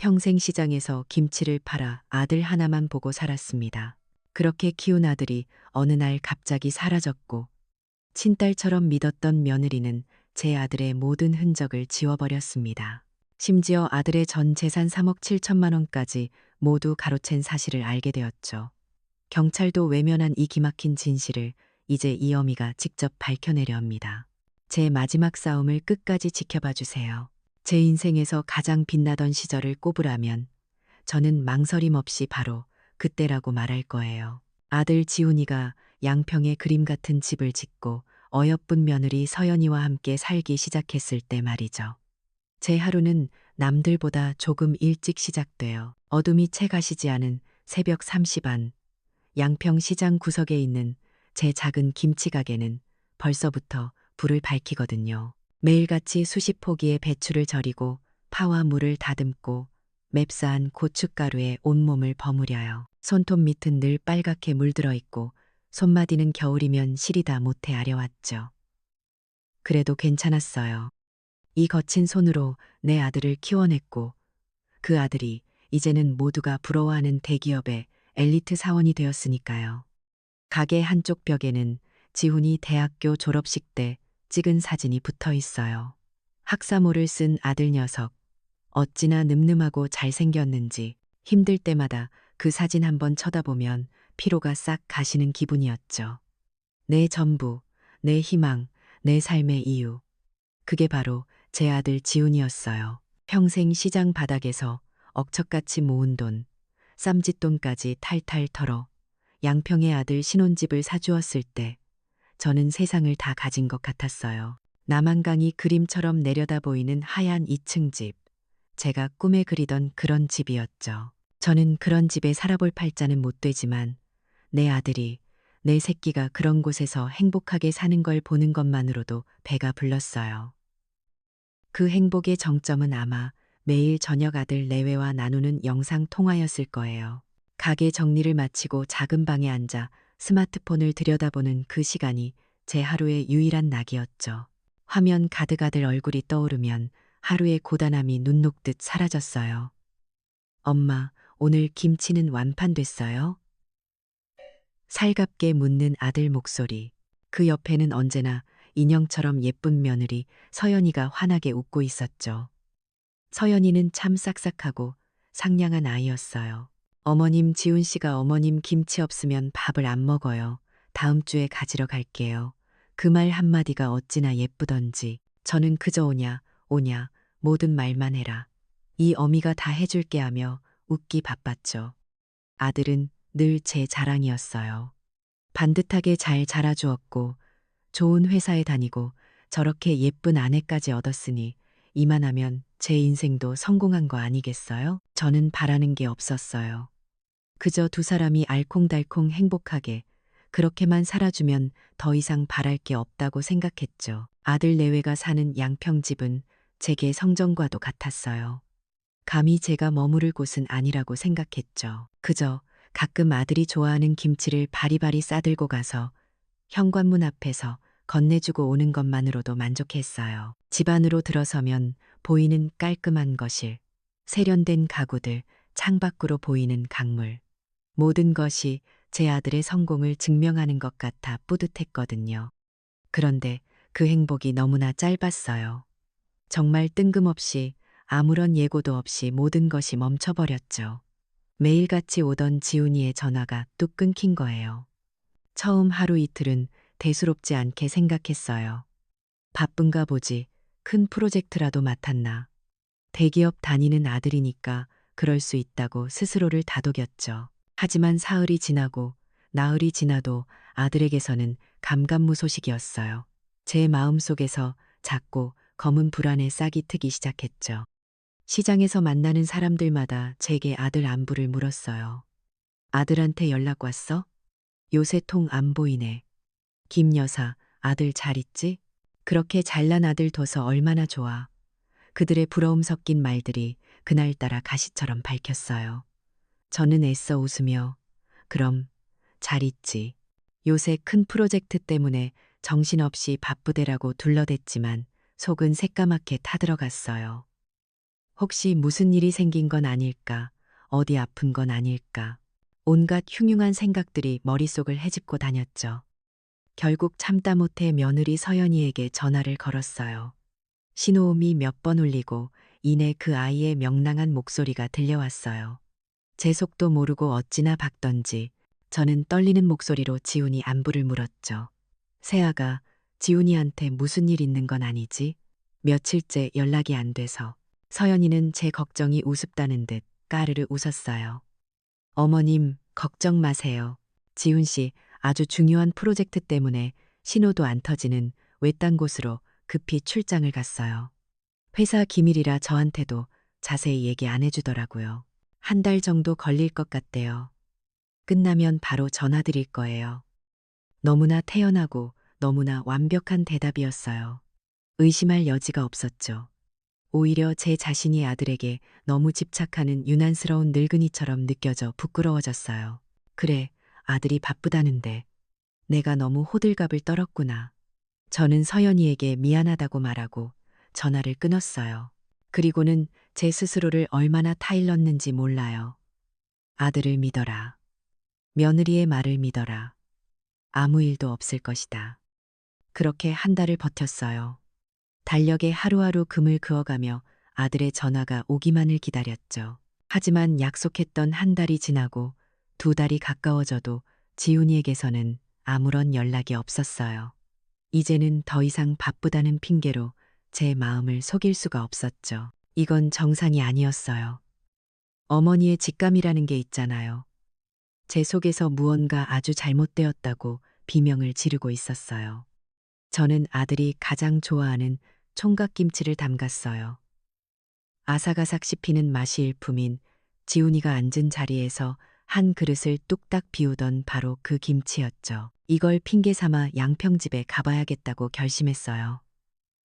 평생 시장에서 김치를 팔아 아들 하나만 보고 살았습니다. 그렇게 키운 아들이 어느 날 갑자기 사라졌고 친딸처럼 믿었던 며느리는 제 아들의 모든 흔적을 지워버렸습니다. 심지어 아들의 전 재산 3억 7천만 원까지 모두 가로챈 사실을 알게 되었죠. 경찰도 외면한 이 기막힌 진실을 이제 이 어미가 직접 밝혀내려 합니다. 제 마지막 싸움을 끝까지 지켜봐 주세요. 제 인생에서 가장 빛나던 시절을 꼽으라면 저는 망설임 없이 바로 그때라고 말할 거예요. 아들 지훈이가 양평에 그림 같은 집을 짓고 어여쁜 며느리 서연이와 함께 살기 시작했을 때 말이죠. 제 하루는 남들보다 조금 일찍 시작돼요. 어둠이 채 가시지 않은 새벽 3시 반, 양평시장 구석에 있는 제 작은 김치 가게는 벌써부터 불을 밝히거든요. 매일같이 수십 포기의 배추를 절이고 파와 물을 다듬고 맵싸한 고춧가루에 온몸을 버무려요. 손톱 밑은 늘 빨갛게 물들어 있고 손마디는 겨울이면 시리다 못해 아려왔죠. 그래도 괜찮았어요. 이 거친 손으로 내 아들을 키워냈고 그 아들이 이제는 모두가 부러워하는 대기업의 엘리트 사원이 되었으니까요. 가게 한쪽 벽에는 지훈이 대학교 졸업식 때 찍은 사진이 붙어 있어요. 학사모를 쓴 아들 녀석. 어찌나 늠름하고 잘생겼는지 힘들 때마다 그 사진 한번 쳐다보면 피로가 싹 가시는 기분이었죠. 내 전부, 내 희망, 내 삶의 이유. 그게 바로 제 아들 지훈이었어요. 평생 시장 바닥에서 억척같이 모은 돈, 쌈짓돈까지 탈탈 털어 양평의 아들 신혼집을 사주었을 때 저는 세상을 다 가진 것 같았어요. 남한강이 그림처럼 내려다 보이는 하얀 2층 집. 제가 꿈에 그리던 그런 집이었죠. 저는 그런 집에 살아볼 팔자는 못 되지만 내 아들이, 내 새끼가 그런 곳에서 행복하게 사는 걸 보는 것만으로도 배가 불렀어요. 그 행복의 정점은 아마 매일 저녁 아들 내외와 나누는 영상 통화였을 거예요. 가게 정리를 마치고 작은 방에 앉아 스마트폰을 들여다보는 그 시간이 제 하루의 유일한 낙이었죠. 화면 가득 아들 얼굴이 떠오르면 하루의 고단함이 눈 녹듯 사라졌어요. 엄마, 오늘 김치는 완판됐어요? 살갑게 묻는 아들 목소리. 그 옆에는 언제나 인형처럼 예쁜 며느리 서연이가 환하게 웃고 있었죠. 서연이는 참 싹싹하고 상냥한 아이였어요. 어머님 지훈 씨가 어머님 김치 없으면 밥을 안 먹어요. 다음 주에 가지러 갈게요. 그 말 한마디가 어찌나 예쁘던지 저는 그저 오냐 오냐 모든 말만 해라. 이 어미가 다 해줄게 하며 웃기 바빴죠. 아들은 늘 제 자랑이었어요. 반듯하게 잘 자라주었고 좋은 회사에 다니고 저렇게 예쁜 아내까지 얻었으니 이만하면 제 인생도 성공한 거 아니겠어요? 저는 바라는 게 없었어요. 그저 두 사람이 알콩달콩 행복하게 그렇게만 살아주면 더 이상 바랄 게 없다고 생각했죠. 아들 내외가 사는 양평집은 제게 성전과도 같았어요. 감히 제가 머무를 곳은 아니라고 생각했죠. 그저 가끔 아들이 좋아하는 김치를 바리바리 싸들고 가서 현관문 앞에서 건네주고 오는 것만으로도 만족했어요. 집 안으로 들어서면 보이는 깔끔한 거실, 세련된 가구들, 창밖으로 보이는 강물. 모든 것이 제 아들의 성공을 증명하는 것 같아 뿌듯했거든요. 그런데 그 행복이 너무나 짧았어요. 정말 뜬금없이 아무런 예고도 없이 모든 것이 멈춰버렸죠. 매일같이 오던 지훈이의 전화가 뚝 끊긴 거예요. 처음 하루 이틀은 대수롭지 않게 생각했어요. 바쁜가 보지, 큰 프로젝트라도 맡았나. 대기업 다니는 아들이니까 그럴 수 있다고 스스로를 다독였죠. 하지만 사흘이 지나고 나흘이 지나도 아들에게서는 감감무소식이었어요. 제 마음속에서 작고 검은 불안의 싹이 트기 시작했죠. 시장에서 만나는 사람들마다 제게 아들 안부를 물었어요. 아들한테 연락 왔어? 요새 통 안 보이네. 김 여사, 아들 잘 있지? 그렇게 잘난 아들 둬서 얼마나 좋아. 그들의 부러움 섞인 말들이 그날따라 가시처럼 밝혔어요. 저는 애써 웃으며 그럼 잘 있지. 요새 큰 프로젝트 때문에 정신없이 바쁘대라고 둘러댔지만 속은 새까맣게 타들어갔어요. 혹시 무슨 일이 생긴 건 아닐까? 어디 아픈 건 아닐까? 온갖 흉흉한 생각들이 머릿속을 헤집고 다녔죠. 결국 참다 못해 며느리 서연이에게 전화를 걸었어요. 신호음이 몇 번 울리고 이내 그 아이의 명랑한 목소리가 들려왔어요. 제 속도 모르고 어찌나 박던지 저는 떨리는 목소리로 지훈이 안부를 물었죠. 세아가 지훈이한테 무슨 일 있는 건 아니지? 며칠째 연락이 안 돼서. 서연이는 제 걱정이 우습다는 듯 까르르 웃었어요. 어머님, 걱정 마세요. 지훈 씨 아주 중요한 프로젝트 때문에 신호도 안 터지는 외딴 곳으로 급히 출장을 갔어요. 회사 기밀이라 저한테도 자세히 얘기 안 해주더라고요. 한 달 정도 걸릴 것 같대요. 끝나면 바로 전화 드릴 거예요. 너무나 태연하고 너무나 완벽한 대답이었어요. 의심할 여지가 없었죠. 오히려 제 자신이 아들에게 너무 집착하는 유난스러운 늙은이처럼 느껴져 부끄러워졌어요. 그래, 아들이 바쁘다는데 내가 너무 호들갑을 떨었구나. 저는 서연이에게 미안하다고 말하고 전화를 끊었어요. 그리고는 제 스스로를 얼마나 타일렀는지 몰라요. 아들을 믿어라. 며느리의 말을 믿어라. 아무 일도 없을 것이다. 그렇게 한 달을 버텼어요. 달력에 하루하루 금을 그어가며 아들의 전화가 오기만을 기다렸죠. 하지만 약속했던 한 달이 지나고 두 달이 가까워져도 지훈이에게서는 아무런 연락이 없었어요. 이제는 더 이상 바쁘다는 핑계로 제 마음을 속일 수가 없었죠. 이건 정상이 아니었어요. 어머니의 직감이라는 게 있잖아요. 제 속에서 무언가 아주 잘못되었다고 비명을 지르고 있었어요. 저는 아들이 가장 좋아하는 총각김치를 담갔어요. 아삭아삭 씹히는 맛이 일품인 지훈이가 앉은 자리에서 한 그릇을 뚝딱 비우던 바로 그 김치였죠. 이걸 핑계 삼아 양평집에 가봐야겠다고 결심했어요.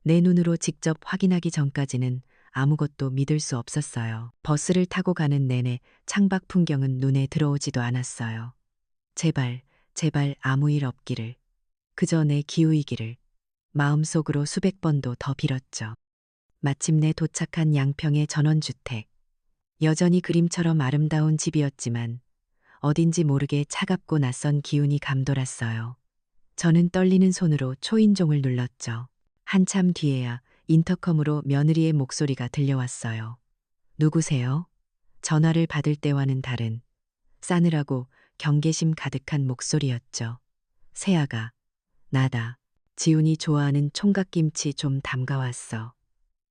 내 눈으로 직접 확인하기 전까지는 아무것도 믿을 수 없었어요. 버스를 타고 가는 내내 창밖 풍경은 눈에 들어오지도 않았어요. 제발, 제발 아무 일 없기를. 그저 내 기우이기를. 마음속으로 수백 번도 더 빌었죠. 마침내 도착한 양평의 전원주택. 여전히 그림처럼 아름다운 집이었지만 어딘지 모르게 차갑고 낯선 기운이 감돌았어요. 저는 떨리는 손으로 초인종을 눌렀죠. 한참 뒤에야 인터컴으로 며느리의 목소리가 들려왔어요. 누구세요? 전화를 받을 때와는 다른 싸늘하고 경계심 가득한 목소리였죠. 세아가, 나다. 지훈이 좋아하는 총각김치 좀 담가왔어.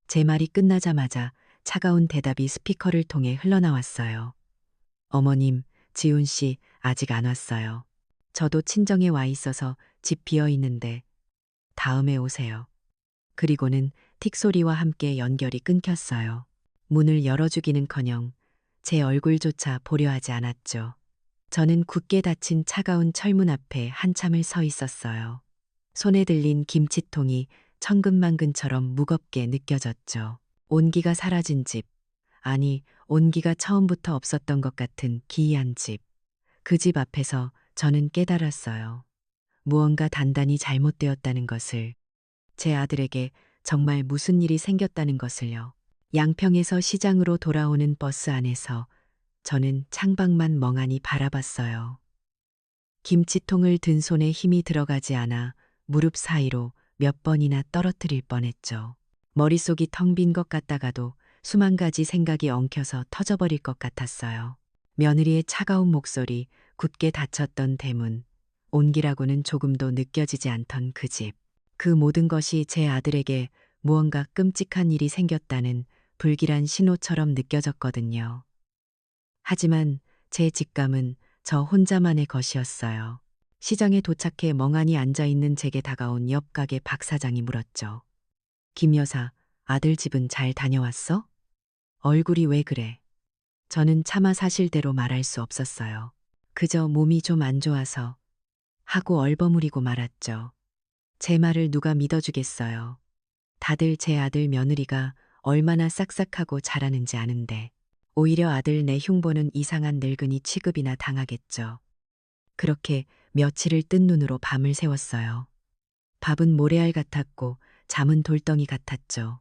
제 말이 끝나자마자 차가운 대답이 스피커를 통해 흘러나왔어요. 어머님, 지훈 씨 아직 안 왔어요. 저도 친정에 와 있어서 집 비어 있는데 다음에 오세요. 그리고는 틱 소리와 함께 연결이 끊겼어요. 문을 열어주기는커녕 제 얼굴조차 보려 하지 않았죠. 저는 굳게 닫힌 차가운 철문 앞에 한참을 서 있었어요. 손에 들린 김치통이 천근만근처럼 무겁게 느껴졌죠. 온기가 사라진 집, 아니 온기가 처음부터 없었던 것 같은 기이한 집. 그 집 앞에서 저는 깨달았어요. 무언가 단단히 잘못되었다는 것을. 제 아들에게 정말 무슨 일이 생겼다는 것을요. 양평에서 시장으로 돌아오는 버스 안에서 저는 창밖만 멍하니 바라봤어요. 김치통을 든 손에 힘이 들어가지 않아 무릎 사이로 몇 번이나 떨어뜨릴 뻔했죠. 머릿속이 텅 빈 것 같다가도 수만 가지 생각이 엉켜서 터져버릴 것 같았어요. 며느리의 차가운 목소리, 굳게 닫혔던 대문, 온기라고는 조금도 느껴지지 않던 그 집. 그 모든 것이 제 아들에게 무언가 끔찍한 일이 생겼다는 불길한 신호처럼 느껴졌거든요. 하지만 제 직감은 저 혼자만의 것이었어요. 시장에 도착해 멍하니 앉아있는 제게 다가온 옆 가게 박 사장이 물었죠. 김 여사, 아들 집은 잘 다녀왔어? 얼굴이 왜 그래? 저는 차마 사실대로 말할 수 없었어요. 그저 몸이 좀 안 좋아서 하고 얼버무리고 말았죠. 제 말을 누가 믿어주겠어요. 다들 제 아들 며느리가 얼마나 싹싹하고 잘하는지 아는데 오히려 아들 내 흉보는 이상한 늙은이 취급이나 당하겠죠. 그렇게 며칠을 뜬 눈으로 밤을 새웠어요. 밥은 모래알 같았고 잠은 돌덩이 같았죠.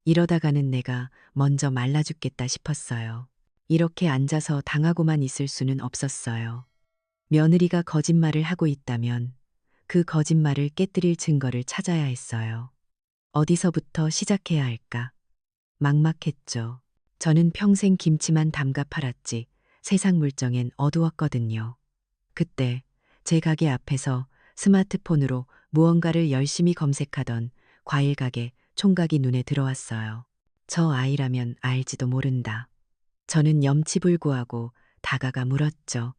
이러다가는 내가 먼저 말라 죽겠다 싶었어요. 이렇게 앉아서 당하고만 있을 수는 없었어요. 며느리가 거짓말을 하고 있다면 그 거짓말을 깨뜨릴 증거를 찾아야 했어요. 어디서부터 시작해야 할까? 막막했죠. 저는 평생 김치만 담가 팔았지 세상 물정엔 어두웠거든요. 그때 제 가게 앞에서 스마트폰으로 무언가를 열심히 검색하던 과일 가게 총각이 눈에 들어왔어요. 저 아이라면 알지도 모른다. 저는 염치불구하고 다가가 물었죠.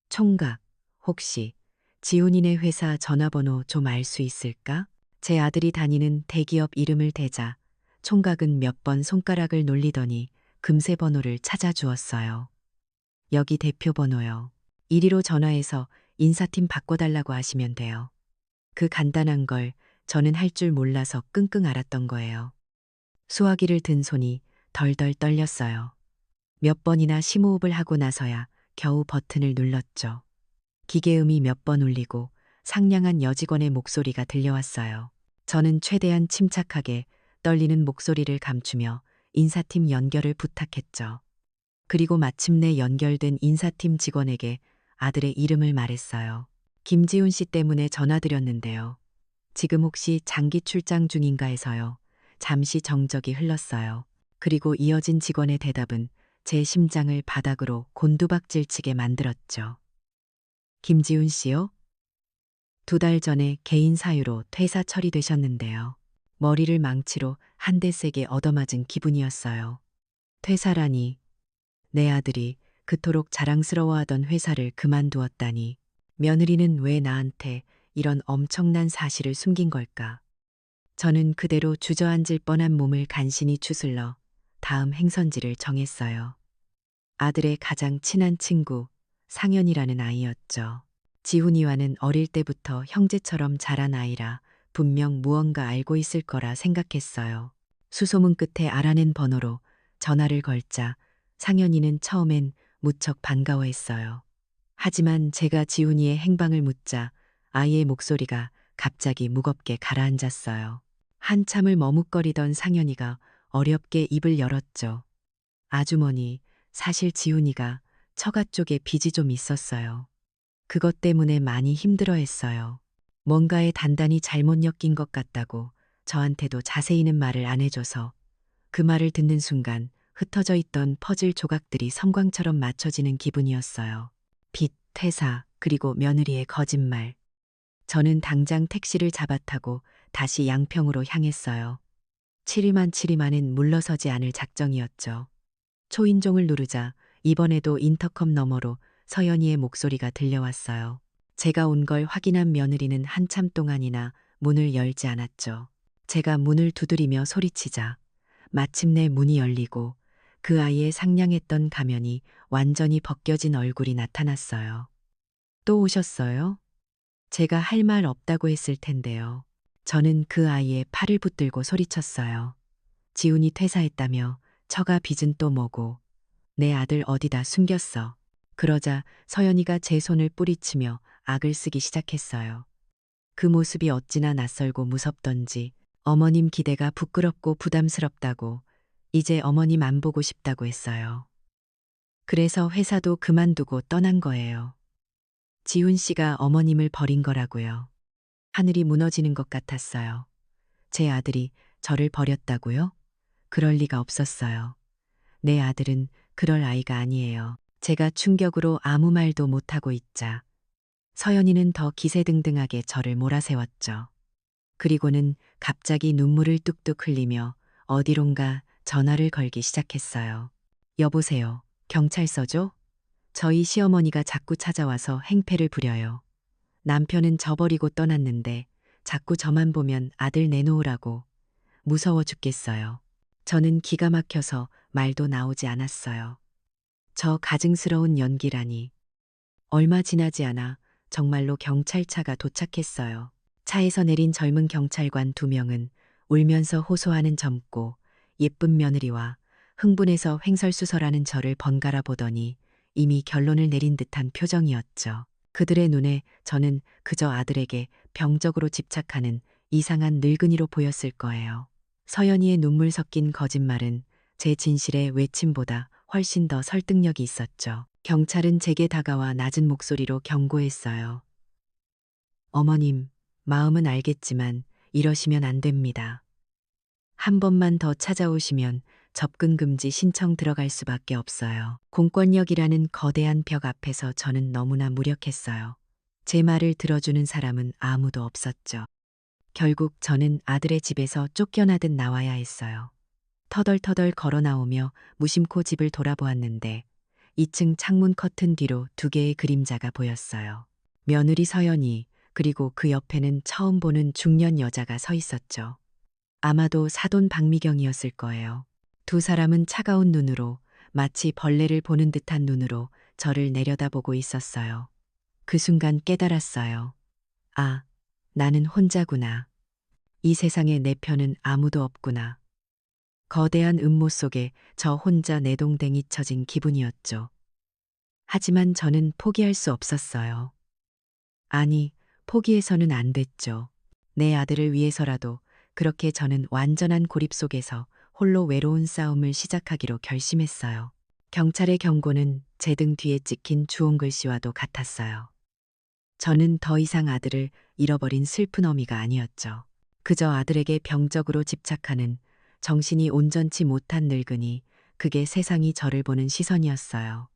총각, 혹시 지훈이네 회사 전화번호 좀 알 수 있을까? 제 아들이 다니는 대기업 이름을 대자 총각은 몇 번 손가락을 놀리더니 금세 번호를 찾아주었어요. 여기 대표 번호요. 이리로 전화해서 인사팀 바꿔달라고 하시면 돼요. 그 간단한 걸 저는 할 줄 몰라서 끙끙 앓았던 거예요. 수화기를 든 손이 덜덜 떨렸어요. 몇 번이나 심호흡을 하고 나서야 겨우 버튼을 눌렀죠. 기계음이 몇 번 울리고 상냥한 여직원의 목소리가 들려왔어요. 저는 최대한 침착하게 떨리는 목소리를 감추며 인사팀 연결을 부탁했죠. 그리고 마침내 연결된 인사팀 직원에게 아들의 이름을 말했어요. 김지훈 씨 때문에 전화드렸는데요. 지금 혹시 장기 출장 중인가 해서요. 잠시 정적이 흘렀어요. 그리고 이어진 직원의 대답은 제 심장을 바닥으로 곤두박질치게 만들었죠. 김지훈 씨요? 2달 전에 개인 사유로 퇴사 처리되셨는데요. 머리를 망치로 한 대 세게 얻어맞은 기분이었어요. 퇴사라니, 내 아들이 그토록 자랑스러워하던 회사를 그만두었다니, 며느리는 왜 나한테 이런 엄청난 사실을 숨긴 걸까? 저는 그대로 주저앉을 뻔한 몸을 간신히 추슬러 다음 행선지를 정했어요. 아들의 가장 친한 친구, 상현이라는 아이였죠. 지훈이와는 어릴 때부터 형제처럼 자란 아이라 분명 무언가 알고 있을 거라 생각했어요. 수소문 끝에 알아낸 번호로 전화를 걸자 상현이는 처음엔 무척 반가워했어요. 하지만 제가 지훈이의 행방을 묻자 아이의 목소리가 갑자기 무겁게 가라앉았어요. 한참을 머뭇거리던 상현이가 어렵게 입을 열었죠. 아주머니, 사실 지훈이가 처가 쪽에 빚이 좀 있었어요. 그것 때문에 많이 힘들어했어요. 뭔가에 단단히 잘못 엮인 것 같다고 저한테도 자세히는 말을 안 해줘서 그 말을 듣는 순간 흩어져 있던 퍼즐 조각들이 섬광처럼 맞춰지는 기분이었어요. 빚, 퇴사, 그리고 며느리의 거짓말. 저는 당장 택시를 잡아타고 다시 양평으로 향했어요. 치리만은 물러서지 않을 작정이었죠. 초인종을 누르자 이번에도 인터컴 너머로 서연이의 목소리가 들려왔어요. 제가 온 걸 확인한 며느리는 한참 동안이나 문을 열지 않았죠. 제가 문을 두드리며 소리치자 마침내 문이 열리고 그 아이의 상냥했던 가면이 완전히 벗겨진 얼굴이 나타났어요. 또 오셨어요? 제가 할 말 없다고 했을 텐데요. 저는 그 아이의 팔을 붙들고 소리쳤어요. 지훈이 퇴사했다며 처가 빚은 또 뭐고 내 아들 어디다 숨겼어. 그러자 서연이가 제 손을 뿌리치며 악을 쓰기 시작했어요. 그 모습이 어찌나 낯설고 무섭던지 어머님 기대가 부끄럽고 부담스럽다고 이제 어머님 안 보고 싶다고 했어요. 그래서 회사도 그만두고 떠난 거예요. 지훈 씨가 어머님을 버린 거라고요. 하늘이 무너지는 것 같았어요. 제 아들이 저를 버렸다고요? 그럴 리가 없었어요. 내 아들은 그럴 아이가 아니에요. 제가 충격으로 아무 말도 못하고 있자 서연이는 더 기세등등하게 저를 몰아세웠죠. 그리고는 갑자기 눈물을 뚝뚝 흘리며 어디론가 전화를 걸기 시작했어요. 여보세요. 경찰서죠? 저희 시어머니가 자꾸 찾아와서 행패를 부려요. 남편은 저버리고 떠났는데 자꾸 저만 보면 아들 내놓으라고. 무서워 죽겠어요. 저는 기가 막혀서 말도 나오지 않았어요. 저 가증스러운 연기라니. 얼마 지나지 않아 정말로 경찰차가 도착했어요. 차에서 내린 젊은 경찰관 2명은 울면서 호소하는 젊고 예쁜 며느리와 흥분해서 횡설수설하는 저를 번갈아 보더니 이미 결론을 내린 듯한 표정이었죠. 그들의 눈에 저는 그저 아들에게 병적으로 집착하는 이상한 늙은이로 보였을 거예요. 서연이의 눈물 섞인 거짓말은 제 진실의 외침보다 훨씬 더 설득력이 있었죠. 경찰은 제게 다가와 낮은 목소리로 경고했어요. 어머님, 마음은 알겠지만 이러시면 안 됩니다. 한 번만 더 찾아오시면 접근 금지 신청 들어갈 수밖에 없어요. 공권력이라는 거대한 벽 앞에서 저는 너무나 무력했어요. 제 말을 들어주는 사람은 아무도 없었죠. 결국 저는 아들의 집에서 쫓겨나듯 나와야 했어요. 터덜터덜 걸어 나오며 무심코 집을 돌아보았는데 2층 창문 커튼 뒤로 두 개의 그림자가 보였어요. 며느리 서연이, 그리고 그 옆에는 처음 보는 중년 여자가 서 있었죠. 아마도 사돈 박미경이었을 거예요. 두 사람은 차가운 눈으로, 마치 벌레를 보는 듯한 눈으로 저를 내려다보고 있었어요. 그 순간 깨달았어요. 아, 나는 혼자구나. 이 세상에 내 편은 아무도 없구나. 거대한 음모 속에 저 혼자 내동댕이 쳐진 기분이었죠. 하지만 저는 포기할 수 없었어요. 아니, 포기해서는 안 됐죠. 내 아들을 위해서라도 그렇게 저는 완전한 고립 속에서 홀로 외로운 싸움을 시작하기로 결심했어요. 경찰의 경고는 제 등 뒤에 찍힌 주홍 글씨와도 같았어요. 저는 더 이상 아들을 잃어버린 슬픈 어미가 아니었죠. 그저 아들에게 병적으로 집착하는 정신이 온전치 못한 늙은이, 그게 세상이 저를 보는 시선이었어요.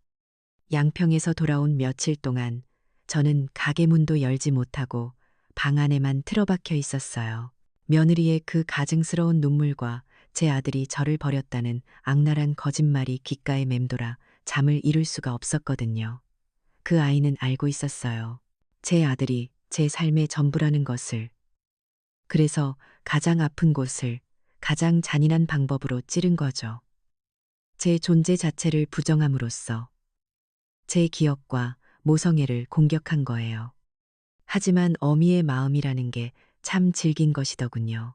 양평에서 돌아온 며칠 동안 저는 가게 문도 열지 못하고 방 안에만 틀어박혀 있었어요. 며느리의 그 가증스러운 눈물과 제 아들이 저를 버렸다는 악랄한 거짓말이 귓가에 맴돌아 잠을 이룰 수가 없었거든요. 그 아이는 알고 있었어요. 제 아들이 제 삶의 전부라는 것을. 그래서 가장 아픈 곳을 가장 잔인한 방법으로 찌른 거죠. 제 존재 자체를 부정함으로써 제 기억과 모성애를 공격한 거예요. 하지만 어미의 마음이라는 게 참 질긴 것이더군요.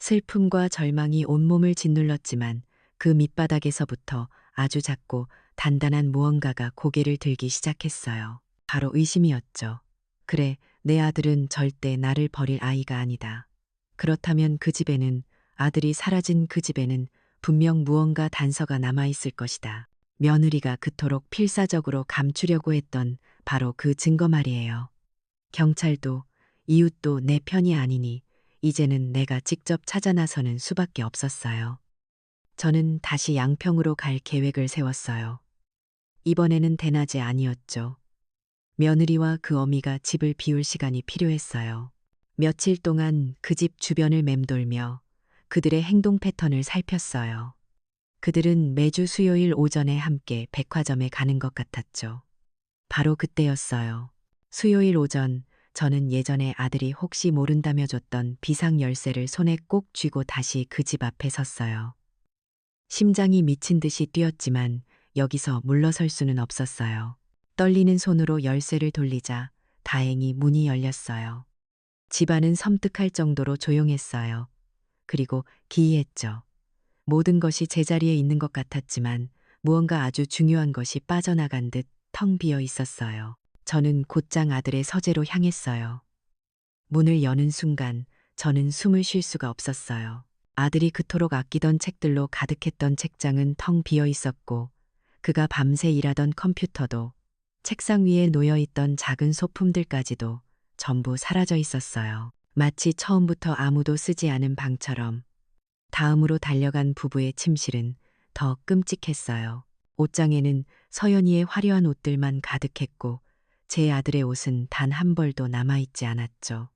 슬픔과 절망이 온몸을 짓눌렀지만 그 밑바닥에서부터 아주 작고 단단한 무언가가 고개를 들기 시작했어요. 바로 의심이었죠. 그래, 내 아들은 절대 나를 버릴 아이가 아니다. 그렇다면 그 집에는, 아들이 사라진 그 집에는 분명 무언가 단서가 남아있을 것이다. 며느리가 그토록 필사적으로 감추려고 했던 바로 그 증거 말이에요. 경찰도 이웃도 내 편이 아니니 이제는 내가 직접 찾아 나서는 수밖에 없었어요. 저는 다시 양평으로 갈 계획을 세웠어요. 이번에는 대낮이 아니었죠. 며느리와 그 어미가 집을 비울 시간이 필요했어요. 며칠 동안 그 집 주변을 맴돌며 그들의 행동 패턴을 살폈어요. 그들은 매주 수요일 오전에 함께 백화점에 가는 것 같았죠. 바로 그때였어요. 수요일 오전, 저는 예전에 아들이 혹시 모른다며 줬던 비상 열쇠를 손에 꼭 쥐고 다시 그 집 앞에 섰어요. 심장이 미친 듯이 뛰었지만 여기서 물러설 수는 없었어요. 떨리는 손으로 열쇠를 돌리자 다행히 문이 열렸어요. 집안은 섬뜩할 정도로 조용했어요. 그리고 기이했죠. 모든 것이 제자리에 있는 것 같았지만 무언가 아주 중요한 것이 빠져나간 듯 텅 비어 있었어요. 저는 곧장 아들의 서재로 향했어요. 문을 여는 순간 저는 숨을 쉴 수가 없었어요. 아들이 그토록 아끼던 책들로 가득했던 책장은 텅 비어 있었고 그가 밤새 일하던 컴퓨터도 책상 위에 놓여 있던 작은 소품들까지도 전부 사라져 있었어요. 마치 처음부터 아무도 쓰지 않은 방처럼. 다음으로 달려간 부부의 침실은 더 끔찍했어요. 옷장에는 서연이의 화려한 옷들만 가득했고 제 아들의 옷은 단 한 벌도 남아있지 않았죠.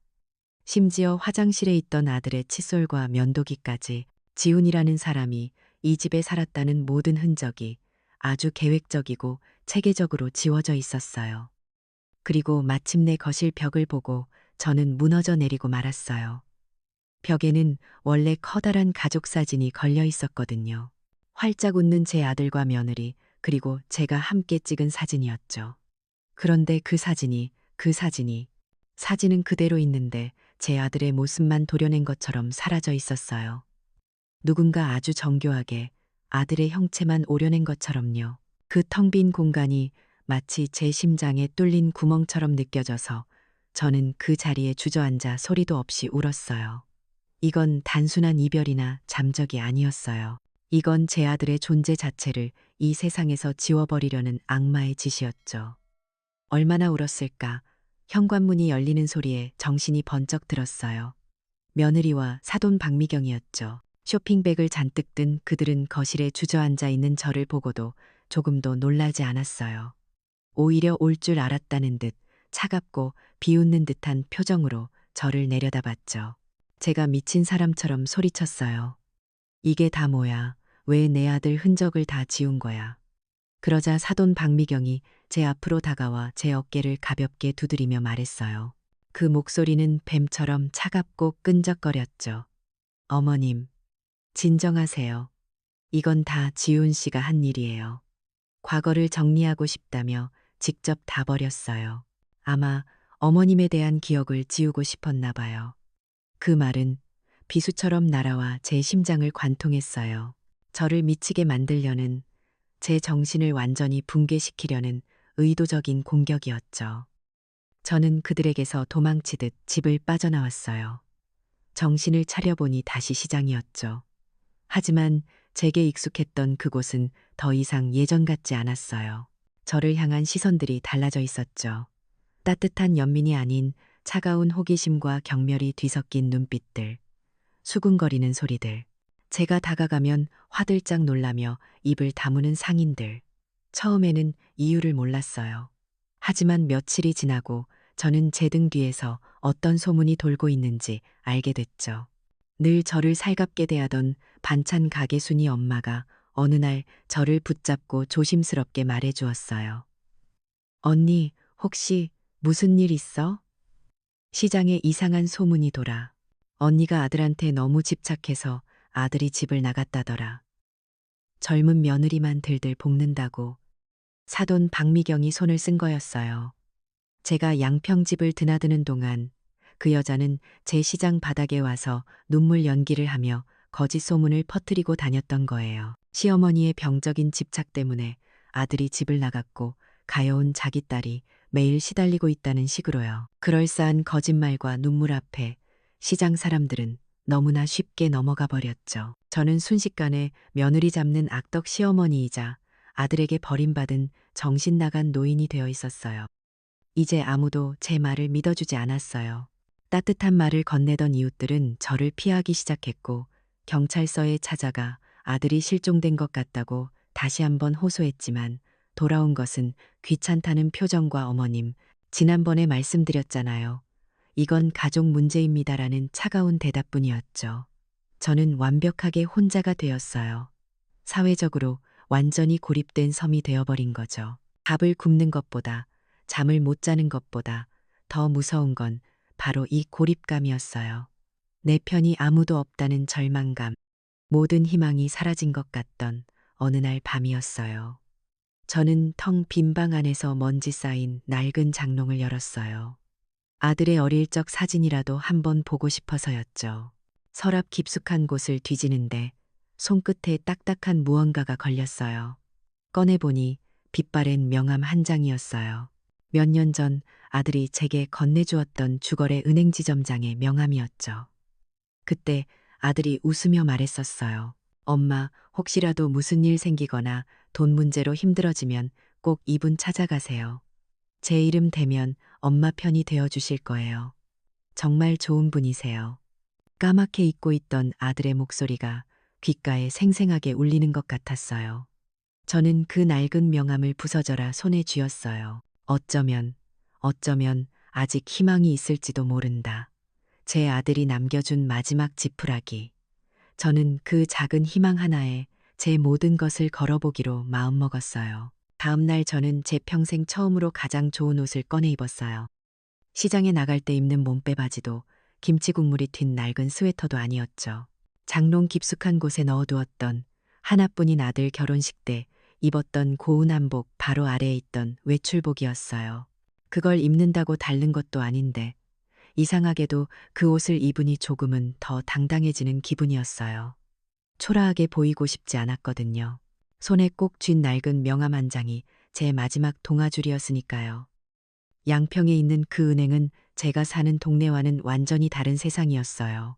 심지어 화장실에 있던 아들의 칫솔과 면도기까지 지훈이라는 사람이 이 집에 살았다는 모든 흔적이 아주 계획적이고 체계적으로 지워져 있었어요. 그리고 마침내 거실 벽을 보고 저는 무너져 내리고 말았어요. 벽에는 원래 커다란 가족 사진이 걸려 있었거든요. 활짝 웃는 제 아들과 며느리, 그리고 제가 함께 찍은 사진이었죠. 그런데 사진은 그대로 있는데 제 아들의 모습만 도려낸 것처럼 사라져 있었어요. 누군가 아주 정교하게 아들의 형체만 오려낸 것처럼요. 그 텅 빈 공간이 마치 제 심장에 뚫린 구멍처럼 느껴져서 저는 그 자리에 주저앉아 소리도 없이 울었어요. 이건 단순한 이별이나 잠적이 아니었어요. 이건 제 아들의 존재 자체를 이 세상에서 지워버리려는 악마의 짓이었죠. 얼마나 울었을까. 현관문이 열리는 소리에 정신이 번쩍 들었어요. 며느리와 사돈 박미경이었죠. 쇼핑백을 잔뜩 든 그들은 거실에 주저앉아 있는 저를 보고도 조금도 놀라지 않았어요. 오히려 올 줄 알았다는 듯 차갑고 비웃는 듯한 표정으로 저를 내려다봤죠. 제가 미친 사람처럼 소리쳤어요. 이게 다 뭐야? 왜 내 아들 흔적을 다 지운 거야? 그러자 사돈 박미경이 제 앞으로 다가와 제 어깨를 가볍게 두드리며 말했어요. 그 목소리는 뱀처럼 차갑고 끈적거렸죠. 어머님, 진정하세요. 이건 다 지훈 씨가 한 일이에요. 과거를 정리하고 싶다며 직접 다 버렸어요. 아마 어머님에 대한 기억을 지우고 싶었나 봐요. 그 말은 비수처럼 날아와 제 심장을 관통했어요. 저를 미치게 만들려는, 제 정신을 완전히 붕괴시키려는 의도적인 공격이었죠. 저는 그들에게서 도망치듯 집을 빠져나왔어요. 정신을 차려보니 다시 시장이었죠. 하지만 제게 익숙했던 그곳은 더 이상 예전 같지 않았어요. 저를 향한 시선들이 달라져 있었죠. 따뜻한 연민이 아닌 차가운 호기심과 경멸이 뒤섞인 눈빛들, 수군거리는 소리들. 제가 다가가면 화들짝 놀라며 입을 다무는 상인들. 처음에는 이유를 몰랐어요. 하지만 며칠이 지나고 저는 제 등 뒤에서 어떤 소문이 돌고 있는지 알게 됐죠. 늘 저를 살갑게 대하던 반찬 가게 순이 엄마가 어느 날 저를 붙잡고 조심스럽게 말해 주었어요. 언니, 혹시 무슨 일 있어? 시장에 이상한 소문이 돌아. 언니가 아들한테 너무 집착해서 아들이 집을 나갔다더라. 젊은 며느리만 들들 볶는다고. 사돈 박미경이 손을 쓴 거였어요. 제가 양평집을 드나드는 동안 그 여자는 제 시장 바닥에 와서 눈물 연기를 하며 거짓 소문을 퍼뜨리고 다녔던 거예요. 시어머니의 병적인 집착 때문에 아들이 집을 나갔고 가여운 자기 딸이 매일 시달리고 있다는 식으로요. 그럴싸한 거짓말과 눈물 앞에 시장 사람들은 너무나 쉽게 넘어가 버렸죠. 저는 순식간에 며느리 잡는 악덕 시어머니이자 아들에게 버림받은 정신 나간 노인이 되어 있었어요. 이제 아무도 제 말을 믿어주지 않았어요. 따뜻한 말을 건네던 이웃들은 저를 피하기 시작했고 경찰서에 찾아가 아들이 실종된 것 같다고 다시 한번 호소했지만 돌아온 것은 귀찮다는 표정과 어머님, 지난번에 말씀드렸잖아요. 이건 가족 문제입니다라는 차가운 대답뿐이었죠. 저는 완벽하게 혼자가 되었어요. 사회적으로 완전히 고립된 섬이 되어버린 거죠. 밥을 굶는 것보다, 잠을 못 자는 것보다 더 무서운 건 바로 이 고립감이었어요. 내 편이 아무도 없다는 절망감, 모든 희망이 사라진 것 같던 어느 날 밤이었어요. 저는 텅 빈 방 안에서 먼지 쌓인 낡은 장롱을 열었어요. 아들의 어릴 적 사진이라도 한번 보고 싶어서였죠. 서랍 깊숙한 곳을 뒤지는데 손끝에 딱딱한 무언가가 걸렸어요. 꺼내보니 빛바랜 명함 한 장이었어요. 몇 년 전 아들이 제게 건네주었던 주거래 은행지점장의 명함이었죠. 그때 아들이 웃으며 말했었어요. 엄마, 혹시라도 무슨 일 생기거나 돈 문제로 힘들어지면 꼭 이분 찾아가세요. 제 이름 대면 엄마 편이 되어 주실 거예요. 정말 좋은 분이세요. 까맣게 잊고 있던 아들의 목소리가 귓가에 생생하게 울리는 것 같았어요. 저는 그 낡은 명함을 부서져라 손에 쥐었어요. 어쩌면 아직 희망이 있을지도 모른다. 제 아들이 남겨준 마지막 지푸라기. 저는 그 작은 희망 하나에 제 모든 것을 걸어보기로 마음먹었어요. 다음 날 저는 제 평생 처음으로 가장 좋은 옷을 꺼내 입었어요. 시장에 나갈 때 입는 몸빼 바지도 김치 국물이 튄 낡은 스웨터도 아니었죠. 장롱 깊숙한 곳에 넣어두었던 하나뿐인 아들 결혼식 때 입었던 고운 한복 바로 아래에 있던 외출복이었어요. 그걸 입는다고 다른 것도 아닌데 이상하게도 그 옷을 입으니 조금은 더 당당해지는 기분이었어요. 초라하게 보이고 싶지 않았거든요. 손에 꼭 쥔 낡은 명함 한 장이 제 마지막 동아줄이었으니까요. 양평에 있는 그 은행은 제가 사는 동네와는 완전히 다른 세상이었어요.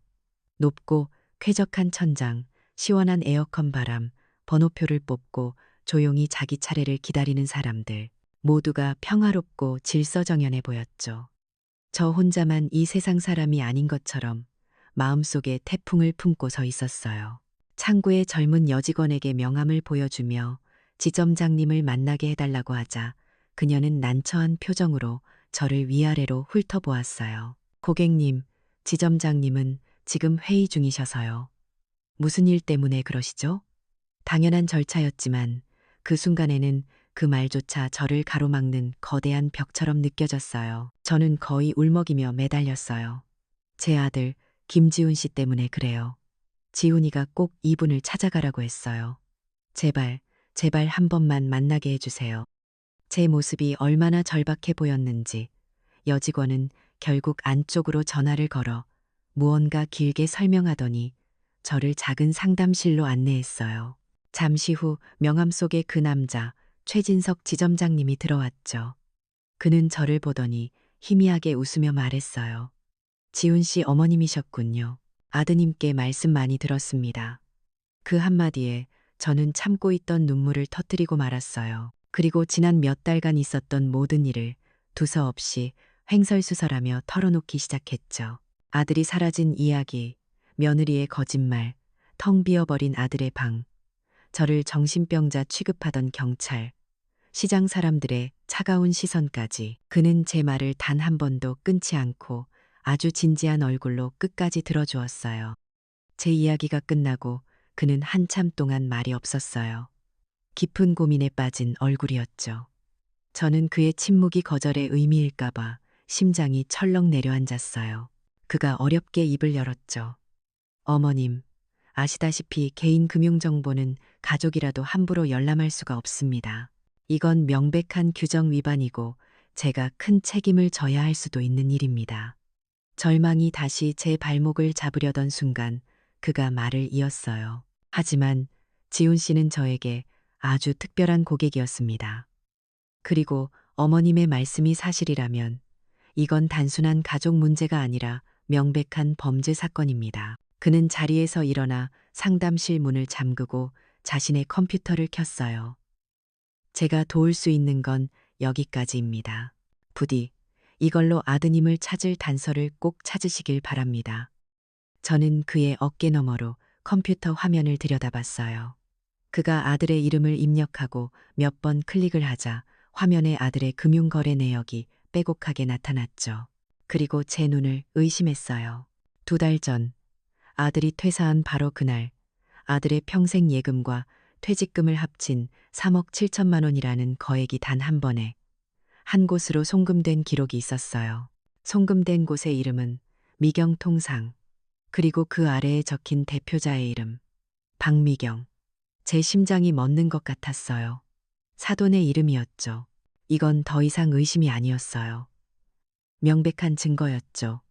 높고 쾌적한 천장, 시원한 에어컨 바람, 번호표를 뽑고 조용히 자기 차례를 기다리는 사람들. 모두가 평화롭고 질서정연해 보였죠. 저 혼자만 이 세상 사람이 아닌 것처럼 마음속에 태풍을 품고 서 있었어요. 창구의 젊은 여직원에게 명함을 보여주며 지점장님을 만나게 해달라고 하자 그녀는 난처한 표정으로 저를 위아래로 훑어보았어요. 고객님, 지점장님은 지금 회의 중이셔서요. 무슨 일 때문에 그러시죠? 당연한 절차였지만 그 순간에는 그 말조차 저를 가로막는 거대한 벽처럼 느껴졌어요. 저는 거의 울먹이며 매달렸어요. 제 아들 김지훈 씨 때문에 그래요. 지훈이가 꼭 이분을 찾아가라고 했어요. 제발, 제발 한 번만 만나게 해주세요. 제 모습이 얼마나 절박해 보였는지 여직원은 결국 안쪽으로 전화를 걸어 무언가 길게 설명하더니 저를 작은 상담실로 안내했어요. 잠시 후 명함 속의 그 남자 최진석 지점장님이 들어왔죠. 그는 저를 보더니 희미하게 웃으며 말했어요. 지훈 씨 어머님이셨군요. 아드님께 말씀 많이 들었습니다. 그 한마디에 저는 참고 있던 눈물을 터뜨리고 말았어요. 그리고 지난 몇 달간 있었던 모든 일을 두서없이 횡설수설하며 털어놓기 시작했죠. 아들이 사라진 이야기, 며느리의 거짓말, 텅 비어버린 아들의 방, 저를 정신병자 취급하던 경찰, 시장 사람들의 차가운 시선까지. 그는 제 말을 단 한 번도 끊지 않고 아주 진지한 얼굴로 끝까지 들어주었어요. 제 이야기가 끝나고 그는 한참 동안 말이 없었어요. 깊은 고민에 빠진 얼굴이었죠. 저는 그의 침묵이 거절의 의미일까봐 심장이 철렁 내려앉았어요. 그가 어렵게 입을 열었죠. 어머님, 아시다시피 개인 금융정보는 가족이라도 함부로 열람할 수가 없습니다. 이건 명백한 규정 위반이고 제가 큰 책임을 져야 할 수도 있는 일입니다. 절망이 다시 제 발목을 잡으려던 순간 그가 말을 이었어요. 하지만 지훈 씨는 저에게 아주 특별한 고객이었습니다. 그리고 어머님의 말씀이 사실이라면 이건 단순한 가족 문제가 아니라 명백한 범죄 사건입니다. 그는 자리에서 일어나 상담실 문을 잠그고 자신의 컴퓨터를 켰어요. 제가 도울 수 있는 건 여기까지입니다. 부디 이걸로 아드님을 찾을 단서를 꼭 찾으시길 바랍니다. 저는 그의 어깨 너머로 컴퓨터 화면을 들여다봤어요. 그가 아들의 이름을 입력하고 몇 번 클릭을 하자 화면에 아들의 금융거래 내역이 빼곡하게 나타났죠. 그리고 제 눈을 의심했어요. 2달 전 아들이 퇴사한 바로 그날 아들의 평생 예금과 퇴직금을 합친 3억 7천만 원이라는 거액이 단 한 번에 한 곳으로 송금된 기록이 있었어요. 송금된 곳의 이름은 미경통상, 그리고 그 아래에 적힌 대표자의 이름, 박미경. 제 심장이 멎는 것 같았어요. 사돈의 이름이었죠. 이건 더 이상 의심이 아니었어요. 명백한 증거였죠.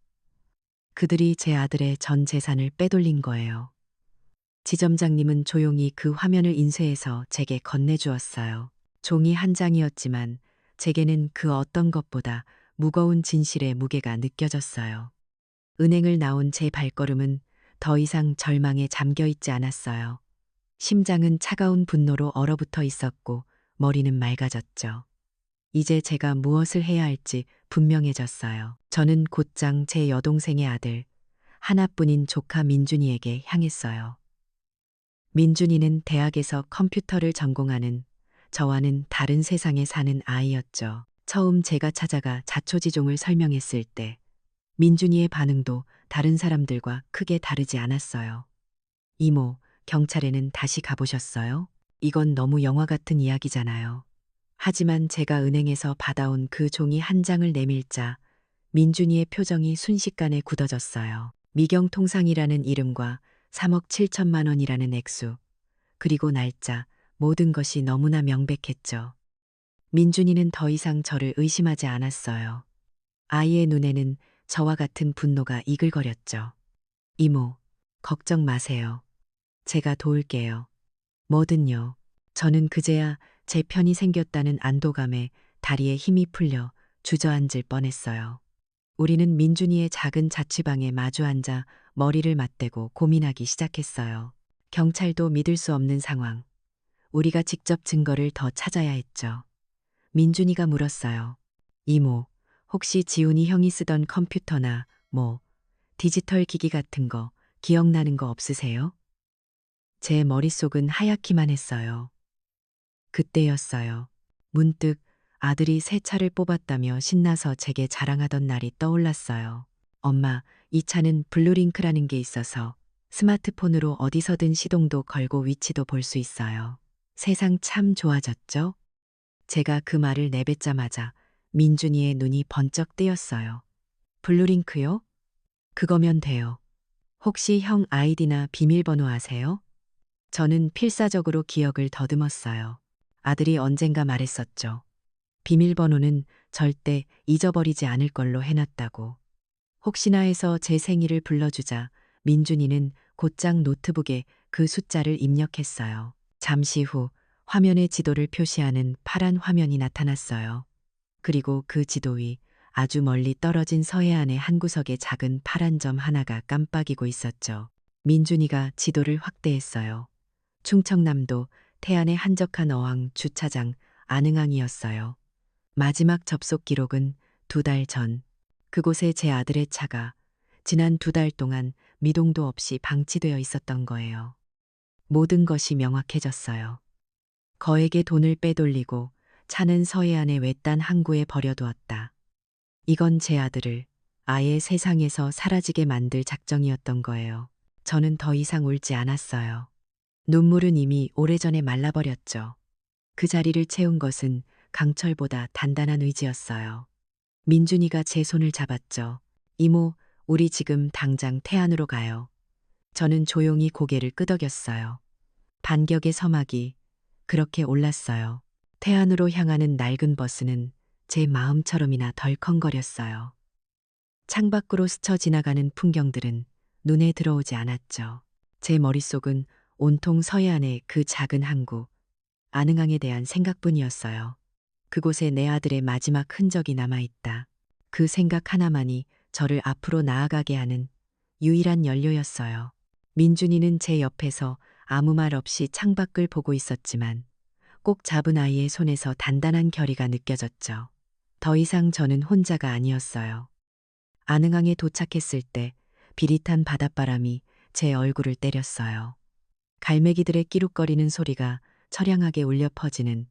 그들이 제 아들의 전 재산을 빼돌린 거예요. 지점장님은 조용히 그 화면을 인쇄해서 제게 건네주었어요. 종이 한 장이었지만 제게는 그 어떤 것보다 무거운 진실의 무게가 느껴졌어요. 은행을 나온 제 발걸음은 더 이상 절망에 잠겨 있지 않았어요. 심장은 차가운 분노로 얼어붙어 있었고 머리는 맑아졌죠. 이제 제가 무엇을 해야 할지 분명해졌어요. 저는 곧장 제 여동생의 아들, 하나뿐인 조카 민준이에게 향했어요. 민준이는 대학에서 컴퓨터를 전공하는 저와는 다른 세상에 사는 아이였죠. 처음 제가 찾아가 자초지종을 설명했을 때 민준이의 반응도 다른 사람들과 크게 다르지 않았어요. 이모, 경찰에는 다시 가보셨어요? 이건 너무 영화 같은 이야기잖아요. 하지만 제가 은행에서 받아온 그 종이 한 장을 내밀자 민준이의 표정이 순식간에 굳어졌어요. 미경통상이라는 이름과 3억 7천만 원이라는 액수, 그리고 날짜, 모든 것이 너무나 명백했죠. 민준이는 더 이상 저를 의심하지 않았어요. 아이의 눈에는 저와 같은 분노가 이글거렸죠. 이모, 걱정 마세요. 제가 도울게요. 뭐든요. 저는 그제야 제 편이 생겼다는 안도감에 다리에 힘이 풀려 주저앉을 뻔했어요. 우리는 민준이의 작은 자취방에 마주 앉아 머리를 맞대고 고민하기 시작했어요. 경찰도 믿을 수 없는 상황. 우리가 직접 증거를 더 찾아야 했죠. 민준이가 물었어요. 이모, 혹시 지훈이 형이 쓰던 컴퓨터나 디지털 기기 같은 거 기억나는 거 없으세요? 제 머릿속은 하얗기만 했어요. 그때였어요. 문득 아들이 새 차를 뽑았다며 신나서 제게 자랑하던 날이 떠올랐어요. 엄마, 이 차는 블루링크라는 게 있어서 스마트폰으로 어디서든 시동도 걸고 위치도 볼 수 있어요. 세상 참 좋아졌죠? 제가 그 말을 내뱉자마자 민준이의 눈이 번쩍 뜨였어요. 블루링크요? 그거면 돼요. 혹시 형 아이디나 비밀번호 아세요? 저는 필사적으로 기억을 더듬었어요. 아들이 언젠가 말했었죠. 비밀번호는 절대 잊어버리지 않을 걸로 해놨다고. 혹시나 해서 제 생일을 불러주자 민준이는 곧장 노트북에 그 숫자를 입력했어요. 잠시 후 화면에 지도를 표시하는 파란 화면이 나타났어요. 그리고 그 지도 위 아주 멀리 떨어진 서해안의 한 구석에 작은 파란 점 하나가 깜빡이고 있었죠. 민준이가 지도를 확대했어요. 충청남도 태안의 한적한 어항 주차장 안흥항이었어요. 마지막 접속 기록은 2달 전, 그곳에 제 아들의 차가 지난 2달 동안 미동도 없이 방치되어 있었던 거예요. 모든 것이 명확해졌어요. 거액의 돈을 빼돌리고 차는 서해안의 외딴 항구에 버려두었다. 이건 제 아들을 아예 세상에서 사라지게 만들 작정이었던 거예요. 저는 더 이상 울지 않았어요. 눈물은 이미 오래전에 말라버렸죠. 그 자리를 채운 것은 강철보다 단단한 의지였어요. 민준이가 제 손을 잡았죠. 이모, 우리 지금 당장 태안으로 가요. 저는 조용히 고개를 끄덕였어요. 반격의 서막이 그렇게 올랐어요. 태안으로 향하는 낡은 버스는 제 마음처럼이나 덜컹거렸어요. 창밖으로 스쳐 지나가는 풍경들은 눈에 들어오지 않았죠. 제 머릿속은 온통 서해안의 그 작은 항구, 안흥항에 대한 생각뿐이었어요. 그곳에 내 아들의 마지막 흔적이 남아있다. 그 생각 하나만이 저를 앞으로 나아가게 하는 유일한 연료였어요. 민준이는 제 옆에서 아무 말 없이 창밖을 보고 있었지만 꼭 잡은 아이의 손에서 단단한 결의가 느껴졌죠. 더 이상 저는 혼자가 아니었어요. 안흥항에 도착했을 때 비릿한 바닷바람이 제 얼굴을 때렸어요. 갈매기들의 끼룩거리는 소리가 처량하게 울려 퍼지는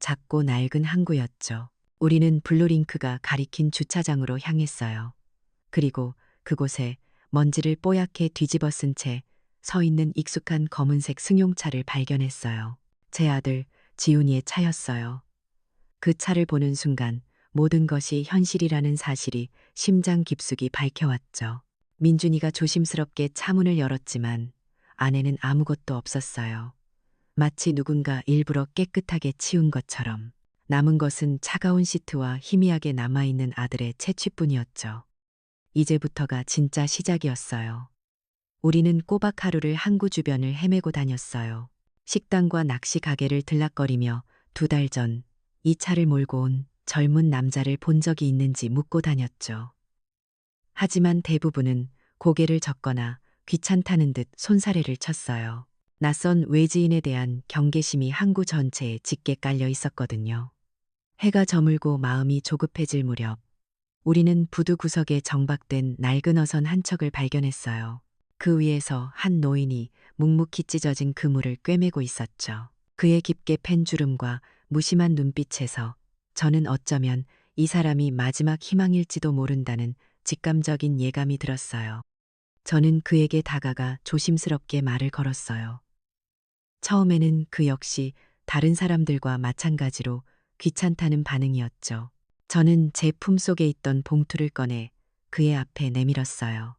작고 낡은 항구였죠. 우리는 블루링크가 가리킨 주차장으로 향했어요. 그리고 그곳에 먼지를 뽀얗게 뒤집어 쓴 채 서 있는 익숙한 검은색 승용차를 발견했어요. 제 아들 지훈이의 차였어요. 그 차를 보는 순간 모든 것이 현실이라는 사실이 심장 깊숙이 밝혀왔죠. 민준이가 조심스럽게 차 문을 열었지만 안에는 아무것도 없었어요. 마치 누군가 일부러 깨끗하게 치운 것처럼. 남은 것은 차가운 시트와 희미하게 남아있는 아들의 채취뿐이었죠. 이제부터가 진짜 시작이었어요. 우리는 꼬박 하루를 항구 주변을 헤매고 다녔어요. 식당과 낚시 가게를 들락거리며 2달 전 이 차를 몰고 온 젊은 남자를 본 적이 있는지 묻고 다녔죠. 하지만 대부분은 고개를 젓거나 귀찮다는 듯 손사래를 쳤어요. 낯선 외지인에 대한 경계심이 항구 전체에 짙게 깔려 있었거든요. 해가 저물고 마음이 조급해질 무렵 우리는 부두 구석에 정박된 낡은 어선 한 척을 발견했어요. 그 위에서 한 노인이 묵묵히 찢어진 그물을 꿰매고 있었죠. 그의 깊게 팬 주름과 무심한 눈빛에서 저는 어쩌면 이 사람이 마지막 희망일지도 모른다는 직감적인 예감이 들었어요. 저는 그에게 다가가 조심스럽게 말을 걸었어요. 처음에는 그 역시 다른 사람들과 마찬가지로 귀찮다는 반응이었죠. 저는 제 품속에 있던 봉투를 꺼내 그의 앞에 내밀었어요.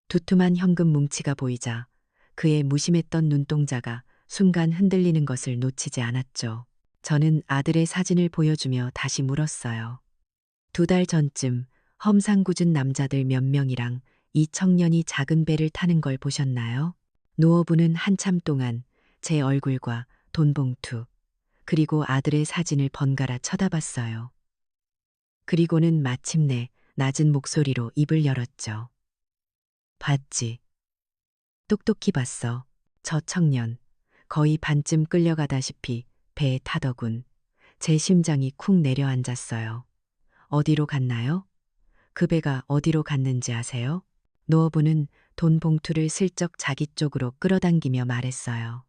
두툼한 현금 뭉치가 보이자 그의 무심했던 눈동자가 순간 흔들리는 것을 놓치지 않았죠. 저는 아들의 사진을 보여주며 다시 물었어요. 2달 전쯤 험상궂은 남자들 몇 명이랑 이 청년이 작은 배를 타는 걸 보셨나요? 노어부는 한참 동안 제 얼굴과 돈봉투, 그리고 아들의 사진을 번갈아 쳐다봤어요. 그리고는 마침내 낮은 목소리로 입을 열었죠. 봤지. 똑똑히 봤어. 저 청년. 거의 반쯤 끌려가다시피 배에 타더군. 제 심장이 쿵 내려앉았어요. 어디로 갔나요? 그 배가 어디로 갔는지 아세요? 노어부는 돈 봉투를 슬쩍 자기 쪽으로 끌어당기며 말했어요.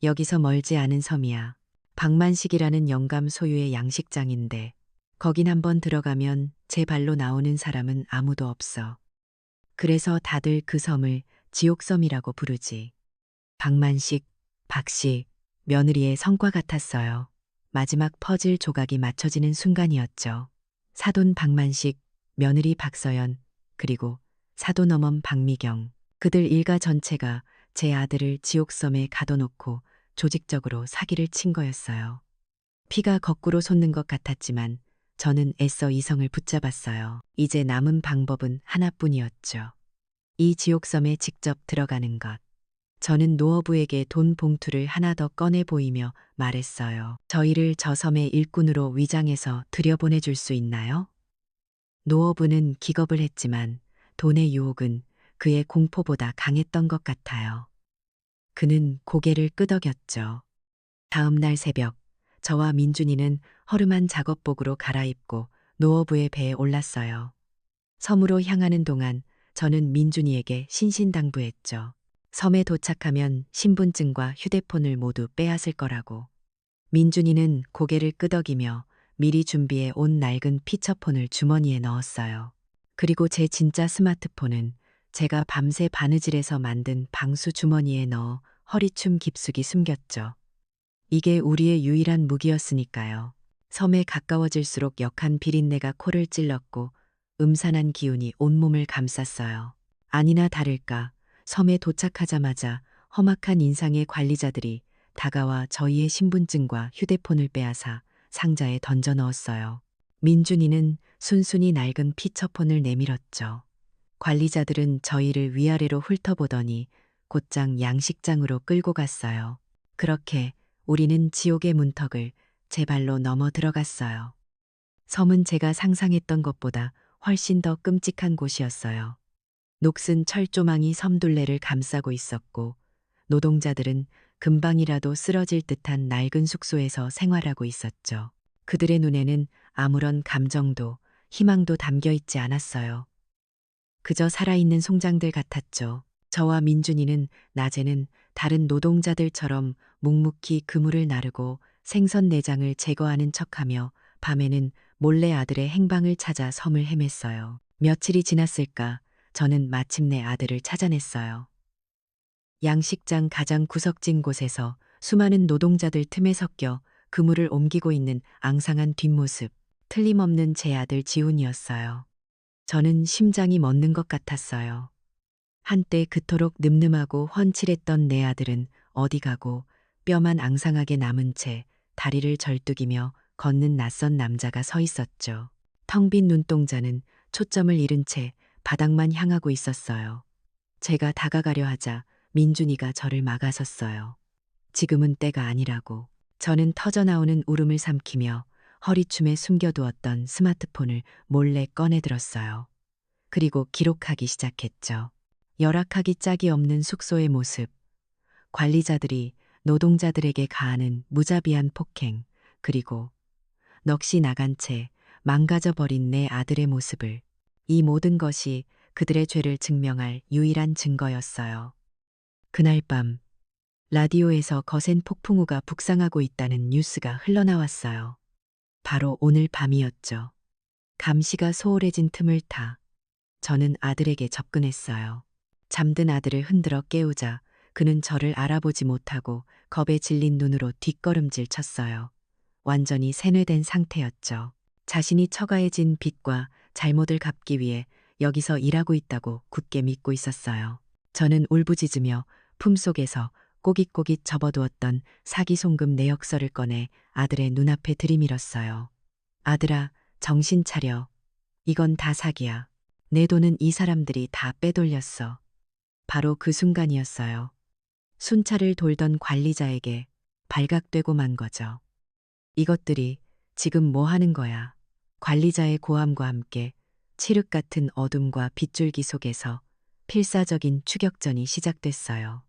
여기서 멀지 않은 섬이야. 박만식이라는 영감 소유의 양식장인데 거긴 한번 들어가면 제 발로 나오는 사람은 아무도 없어. 그래서 다들 그 섬을 지옥섬이라고 부르지. 박만식, 박씨, 며느리의 성과 같았어요. 마지막 퍼즐 조각이 맞춰지는 순간이었죠. 사돈 박만식, 며느리 박서연, 그리고 사돈 어멈 박미경. 그들 일가 전체가 제 아들을 지옥섬에 가둬놓고 조직적으로 사기를 친 거였어요. 피가 거꾸로 솟는 것 같았지만 저는 애써 이성을 붙잡았어요. 이제 남은 방법은 하나뿐이었죠. 이 지옥섬에 직접 들어가는 것. 저는 노어부에게 돈 봉투를 하나 더 꺼내 보이며 말했어요. 저희를 저 섬의 일꾼으로 위장해서 들여보내줄 수 있나요? 노어부는 기겁을 했지만 돈의 유혹은 그의 공포보다 강했던 것 같아요. 그는 고개를 끄덕였죠. 다음 날 새벽, 저와 민준이는 허름한 작업복으로 갈아입고 노어부의 배에 올랐어요. 섬으로 향하는 동안 저는 민준이에게 신신당부했죠. 섬에 도착하면 신분증과 휴대폰을 모두 빼앗을 거라고. 민준이는 고개를 끄덕이며 미리 준비해 온 낡은 피처폰을 주머니에 넣었어요. 그리고 제 진짜 스마트폰은 제가 밤새 바느질해서 만든 방수 주머니에 넣어 허리춤 깊숙이 숨겼죠. 이게 우리의 유일한 무기였으니까요. 섬에 가까워질수록 역한 비린내가 코를 찔렀고 음산한 기운이 온몸을 감쌌어요. 아니나 다를까 섬에 도착하자마자 험악한 인상의 관리자들이 다가와 저희의 신분증과 휴대폰을 빼앗아 상자에 던져 넣었어요. 민준이는 순순히 낡은 피처폰을 내밀었죠. 관리자들은 저희를 위아래로 훑어보더니 곧장 양식장으로 끌고 갔어요. 그렇게 우리는 지옥의 문턱을 제 발로 넘어 들어갔어요. 섬은 제가 상상했던 것보다 훨씬 더 끔찍한 곳이었어요. 녹슨 철조망이 섬둘레를 감싸고 있었고 노동자들은 금방이라도 쓰러질 듯한 낡은 숙소에서 생활하고 있었죠. 그들의 눈에는 아무런 감정도 희망도 담겨 있지 않았어요. 그저 살아있는 송장들 같았죠. 저와 민준이는 낮에는 다른 노동자들처럼 묵묵히 그물을 나르고 생선 내장을 제거하는 척하며 밤에는 몰래 아들의 행방을 찾아 섬을 헤맸어요. 며칠이 지났을까 저는 마침내 아들을 찾아냈어요. 양식장 가장 구석진 곳에서 수많은 노동자들 틈에 섞여 그물을 옮기고 있는 앙상한 뒷모습, 틀림없는 제 아들 지훈이었어요. 저는 심장이 멎는 것 같았어요. 한때 그토록 늠름하고 훤칠했던 내 아들은 어디 가고 뼈만 앙상하게 남은 채 다리를 절뚝이며 걷는 낯선 남자가 서 있었죠. 텅 빈 눈동자는 초점을 잃은 채 바닥만 향하고 있었어요. 제가 다가가려 하자 민준이가 저를 막아섰어요. 지금은 때가 아니라고. 저는 터져나오는 울음을 삼키며 허리춤에 숨겨두었던 스마트폰을 몰래 꺼내들었어요. 그리고 기록하기 시작했죠. 열악하기 짝이 없는 숙소의 모습, 관리자들이 노동자들에게 가하는 무자비한 폭행, 그리고 넋이 나간 채 망가져버린 내 아들의 모습을, 이 모든 것이 그들의 죄를 증명할 유일한 증거였어요. 그날 밤 라디오에서 거센 폭풍우가 북상하고 있다는 뉴스가 흘러나왔어요. 바로 오늘 밤이었죠. 감시가 소홀해진 틈을 타 저는 아들에게 접근했어요. 잠든 아들을 흔들어 깨우자 그는 저를 알아보지 못하고 겁에 질린 눈으로 뒷걸음질 쳤어요. 완전히 세뇌된 상태였죠. 자신이 처가해진 빚과 잘못을 갚기 위해 여기서 일하고 있다고 굳게 믿고 있었어요. 저는 울부짖으며 품속에서 꼬깃꼬깃 접어두었던 사기 송금 내역서를 꺼내 아들의 눈앞에 들이밀었어요. 아들아, 정신 차려. 이건 다 사기야. 내 돈은 이 사람들이 다 빼돌렸어. 바로 그 순간이었어요. 순찰을 돌던 관리자에게 발각되고 만 거죠. 이것들이 지금 뭐 하는 거야? 관리자의 고함과 함께 칠흑 같은 어둠과 빗줄기 속에서 필사적인 추격전이 시작됐어요.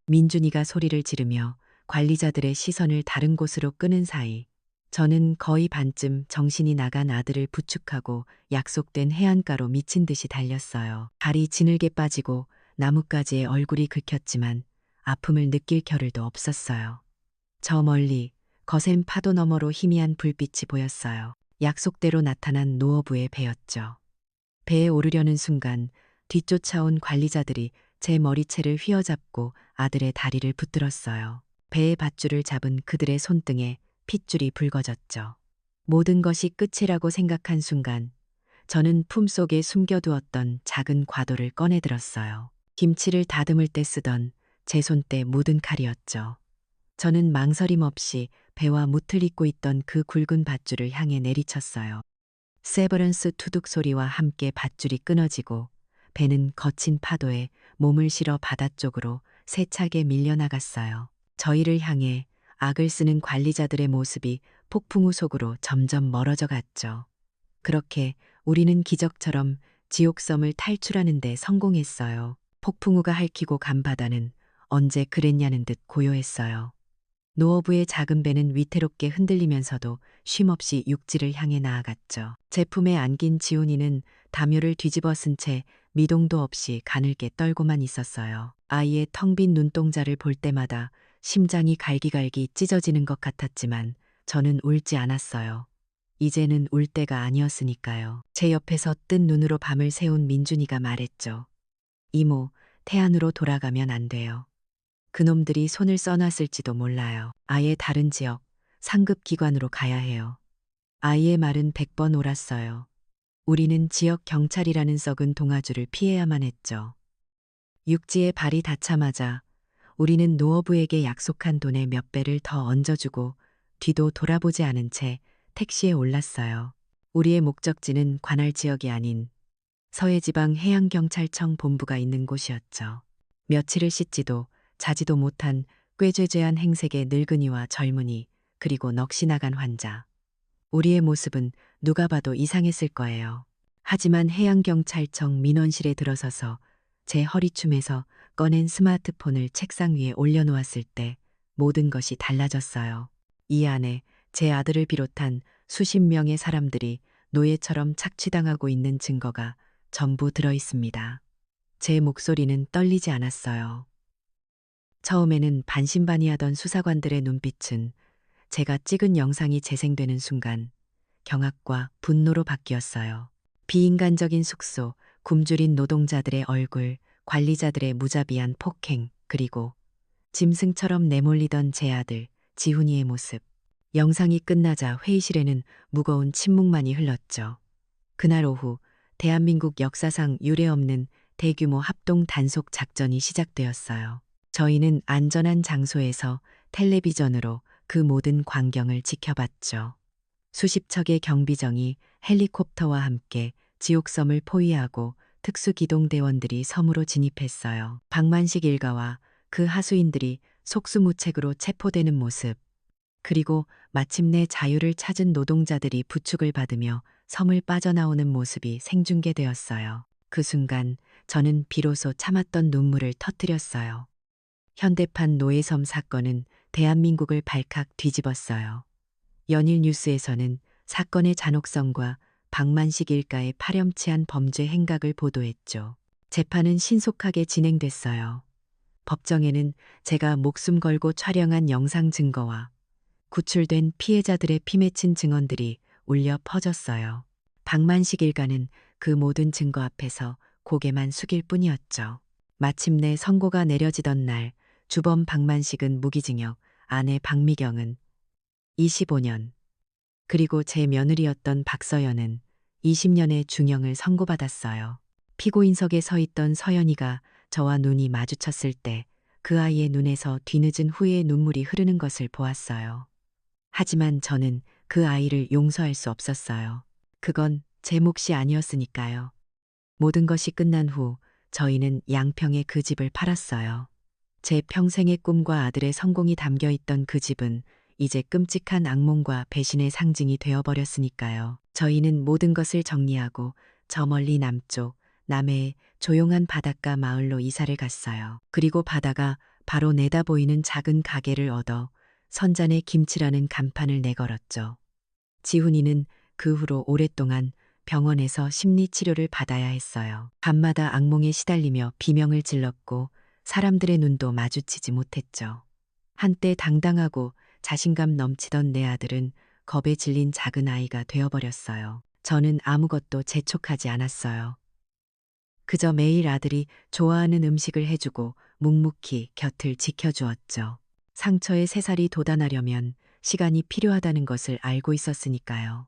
민준이가 소리를 지르며 관리자들의 시선을 다른 곳으로 끄는 사이 저는 거의 반쯤 정신이 나간 아들을 부축하고 약속된 해안가로 미친 듯이 달렸어요. 발이 지늘게 빠지고 나뭇가지에 얼굴이 긁혔지만 아픔을 느낄 겨를도 없었어요. 저 멀리 거센 파도 너머로 희미한 불빛이 보였어요. 약속대로 나타난 노어부의 배였죠. 배에 오르려는 순간 뒤쫓아온 관리자들이 제 머리채를 휘어잡고 아들의 다리를 붙들었어요. 배의 밧줄을 잡은 그들의 손등에 핏줄이 붉어졌죠. 모든 것이 끝이라고 생각한 순간 저는 품속에 숨겨두었던 작은 과도를 꺼내들었어요. 김치를 다듬을 때 쓰던 제 손때 묻은 칼이었죠. 저는 망설임 없이 배와 묻을 잇고 있던 그 굵은 밧줄을 향해 내리쳤어요. 세버런스 투둑 소리와 함께 밧줄이 끊어지고 배는 거친 파도에 몸을 실어 바다 쪽으로 세차게 밀려나갔어요. 저희를 향해 악을 쓰는 관리자들의 모습이 폭풍우 속으로 점점 멀어져 갔죠. 그렇게 우리는 기적처럼 지옥섬을 탈출하는 데 성공했어요. 폭풍우가 핥히고 간 바다는 언제 그랬냐는 듯 고요했어요. 노어부의 작은 배는 위태롭게 흔들리면서도 쉼없이 육지를 향해 나아갔죠. 제 품에 안긴 지훈이는 담요를 뒤집어 쓴 채 미동도 없이 가늘게 떨고만 있었어요. 아이의 텅 빈 눈동자를 볼 때마다 심장이 갈기갈기 찢어지는 것 같았지만 저는 울지 않았어요. 이제는 울 때가 아니었으니까요. 제 옆에서 뜬 눈으로 밤을 새운 민준이가 말했죠. 이모, 태안으로 돌아가면 안 돼요. 그놈들이 손을 써놨을지도 몰라요. 아예 다른 지역, 상급 기관으로 가야 해요. 아이의 말은 100번 옳았어요. 우리는 지역 경찰이라는 썩은 동아줄을 피해야만 했죠. 육지에 발이 닿자마자 우리는 노어부에게 약속한 돈의 몇 배를 더 얹어주고 뒤도 돌아보지 않은 채 택시에 올랐어요. 우리의 목적지는 관할 지역이 아닌 서해지방 해양경찰청 본부가 있는 곳이었죠. 며칠을 씻지도 자지도 못한 꾀죄죄한 행색의 늙은이와 젊은이, 그리고 넋이 나간 환자. 우리의 모습은 누가 봐도 이상했을 거예요. 하지만 해양경찰청 민원실에 들어서서 제 허리춤에서 꺼낸 스마트폰을 책상 위에 올려놓았을 때 모든 것이 달라졌어요. 이 안에 제 아들을 비롯한 수십 명의 사람들이 노예처럼 착취당하고 있는 증거가 전부 들어 있습니다. 제 목소리는 떨리지 않았어요. 처음에는 반신반의하던 수사관들의 눈빛은 제가 찍은 영상이 재생되는 순간 경악과 분노로 바뀌었어요. 비인간적인 숙소, 굶주린 노동자들의 얼굴, 관리자들의 무자비한 폭행, 그리고 짐승처럼 내몰리던 제 아들 지훈이의 모습. 영상이 끝나자 회의실에는 무거운 침묵만이 흘렀죠. 그날 오후 대한민국 역사상 유례없는 대규모 합동 단속 작전이 시작되었어요. 저희는 안전한 장소에서 텔레비전으로 그 모든 광경을 지켜봤죠. 수십 척의 경비정이 헬리콥터와 함께 지옥섬을 포위하고 특수기동대원들이 섬으로 진입했어요. 박만식 일가와 그 하수인들이 속수무책으로 체포되는 모습, 그리고 마침내 자유를 찾은 노동자들이 부축을 받으며 섬을 빠져나오는 모습이 생중계되었어요. 그 순간 저는 비로소 참았던 눈물을 터뜨렸어요. 현대판 노예섬 사건은 대한민국을 발칵 뒤집었어요. 연일 뉴스에서는 사건의 잔혹성과 박만식 일가의 파렴치한 범죄 행각을 보도했죠. 재판은 신속하게 진행됐어요. 법정에는 제가 목숨 걸고 촬영한 영상 증거와 구출된 피해자들의 피 맺힌 증언들이 울려 퍼졌어요. 박만식 일가는 그 모든 증거 앞에서 고개만 숙일 뿐이었죠. 마침내 선고가 내려지던 날 주범 박만식은 무기징역, 아내 박미경은 25년, 그리고 제 며느리였던 박서연은 20년의 중형을 선고받았어요. 피고인석에 서 있던 서연이가 저와 눈이 마주쳤을 때 그 아이의 눈에서 뒤늦은 후회의 눈물이 흐르는 것을 보았어요. 하지만 저는 그 아이를 용서할 수 없었어요. 그건 제 몫이 아니었으니까요. 모든 것이 끝난 후 저희는 양평에 그 집을 팔았어요. 제 평생의 꿈과 아들의 성공이 담겨 있던 그 집은 이제 끔찍한 악몽과 배신의 상징이 되어버렸으니까요. 저희는 모든 것을 정리하고 저 멀리 남쪽 남해의 조용한 바닷가 마을로 이사를 갔어요. 그리고 바다가 바로 내다 보이는 작은 가게를 얻어 선잔에 김치라는 간판을 내걸었죠. 지훈이는 그 후로 오랫동안 병원에서 심리치료를 받아야 했어요. 밤마다 악몽에 시달리며 비명을 질렀고 사람들의 눈도 마주치지 못했죠. 한때 당당하고 자신감 넘치던 내 아들은 겁에 질린 작은 아이가 되어버렸어요. 저는 아무것도 재촉하지 않았어요. 그저 매일 아들이 좋아하는 음식을 해주고 묵묵히 곁을 지켜주었죠. 상처에 새살이 돋아나려면 시간이 필요하다는 것을 알고 있었으니까요.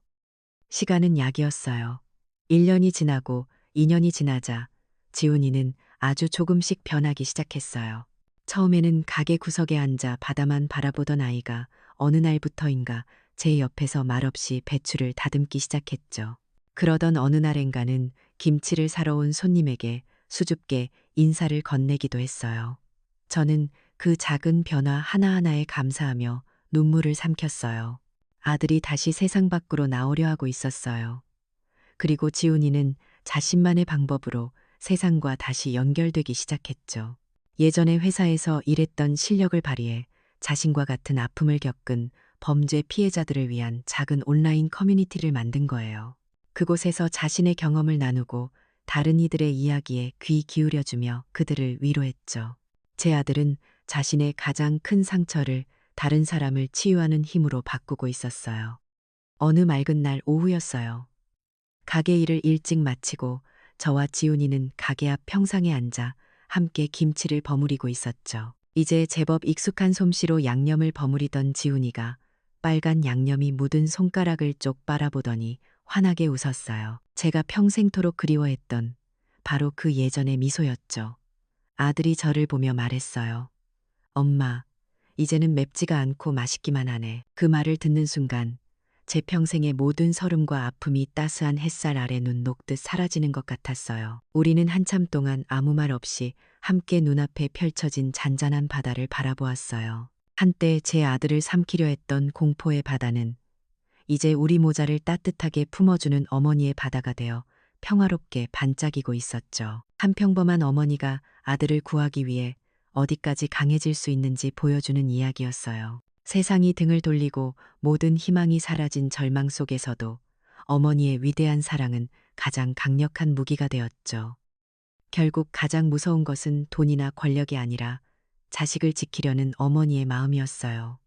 시간은 약이었어요. 1년이 지나고 2년이 지나자 지훈이는 아주 조금씩 변하기 시작했어요. 처음에는 가게 구석에 앉아 바다만 바라보던 아이가 어느 날부터인가 제 옆에서 말없이 배추를 다듬기 시작했죠. 그러던 어느 날엔가는 김치를 사러 온 손님에게 수줍게 인사를 건네기도 했어요. 저는 그 작은 변화 하나하나에 감사하며 눈물을 삼켰어요. 아들이 다시 세상 밖으로 나오려 하고 있었어요. 그리고 지훈이는 자신만의 방법으로 세상과 다시 연결되기 시작했죠. 예전에 회사에서 일했던 실력을 발휘해 자신과 같은 아픔을 겪은 범죄 피해자들을 위한 작은 온라인 커뮤니티를 만든 거예요. 그곳에서 자신의 경험을 나누고 다른 이들의 이야기에 귀 기울여주며 그들을 위로했죠. 제 아들은 자신의 가장 큰 상처를 다른 사람을 치유하는 힘으로 바꾸고 있었어요. 어느 맑은 날 오후였어요. 가게 일을 일찍 마치고 저와 지훈이는 가게 앞 평상에 앉아 함께 김치를 버무리고 있었죠. 이제 제법 익숙한 솜씨로 양념을 버무리던 지훈이가 빨간 양념이 묻은 손가락을 쪽 빨아보더니 환하게 웃었어요. 제가 평생토록 그리워했던 바로 그 예전의 미소였죠. 아들이 저를 보며 말했어요. 엄마, 이제는 맵지가 않고 맛있기만 하네. 그 말을 듣는 순간 제 평생의 모든 서름과 아픔이 따스한 햇살 아래 눈 녹듯 사라지는 것 같았어요. 우리는 한참 동안 아무 말 없이 함께 눈앞에 펼쳐진 잔잔한 바다를 바라보았어요. 한때 제 아들을 삼키려 했던 공포의 바다는 이제 우리 모자를 따뜻하게 품어주는 어머니의 바다가 되어 평화롭게 반짝이고 있었죠. 한 평범한 어머니가 아들을 구하기 위해 어디까지 강해질 수 있는지 보여주는 이야기였어요. 세상이 등을 돌리고 모든 희망이 사라진 절망 속에서도 어머니의 위대한 사랑은 가장 강력한 무기가 되었죠. 결국 가장 무서운 것은 돈이나 권력이 아니라 자식을 지키려는 어머니의 마음이었어요.